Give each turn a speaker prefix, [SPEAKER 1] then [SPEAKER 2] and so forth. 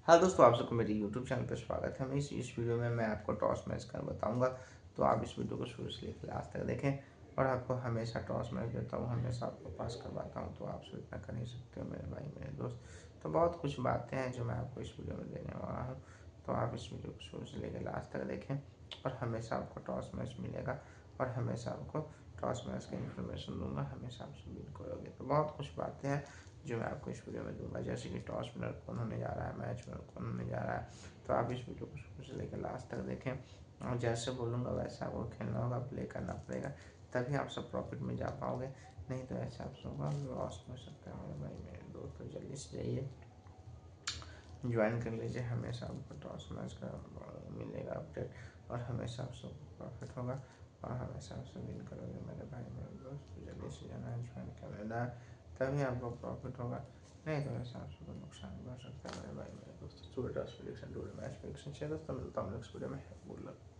[SPEAKER 1] हाँ दोस्तों, आप सबको मेरे यूट्यूब चैनल पर स्वागत है। मैं इस वीडियो में मैं आपको टॉस मैच कर बताऊंगा। तो आप इस वीडियो को शुरू से लेकर लास्ट तक देखें और आपको हमेशा टॉस मैच देता हूँ, हमेशा आपको पास करवाता हूँ। तो आप सब इतना कर ही सकते हो मेरे भाई मेरे दोस्त। तो बहुत कुछ बातें हैं जो मैं आपको इस वीडियो में देने वाला हूँ। तो आप इस वीडियो को शुरू से लेकर लास्ट तक देखें और हमेशा आपको टॉस मैच मिलेगा और हमेशा आपको टॉस मैच का इन्फॉर्मेशन दूंगा, हमेशा आप सब विन करोगे। तो बहुत कुछ बातें हैं जो मैं आपको इस वीडियो में दूंगा, जैसे कि टॉस विनर कौन होने जा रहा है, मैच विनर कौन होने जा रहा है। तो आप इस वीडियो को शुरू से लेकर लास्ट तक देखें और जैसे बोलूँगा वैसे आपको खेलना होगा, प्ले करना पड़ेगा, तभी आप सब प्रॉफिट में जा पाओगे। नहीं तो ऐसे आप सबका लॉस हो सकता है मेरे भाई मेरे दोस्त। तो जल्दी से जाइए, ज्वाइन कर लीजिए, हमेशा आपको टॉस मैच का मिलेगा अपडेट और हमेशा आप सबको प्रॉफिट होगा और हमेशा आप सब विन करोगे मेरे भाई मेरे दोस्त। तो जल्दी से जाना है, ज्वाइन कर लेना, तभी आपको प्रॉफिट होगा। नहीं तो ऐसा आप सबको नुकसान भी हो सकता है मेरे भाई मेरे दोस्त। टॉस प्रेडिक्शन, मैच प्रेडिक्शन चाहिए दोस्तों, मिलता हूँ नेक्स्ट वीडियो में। Good luck.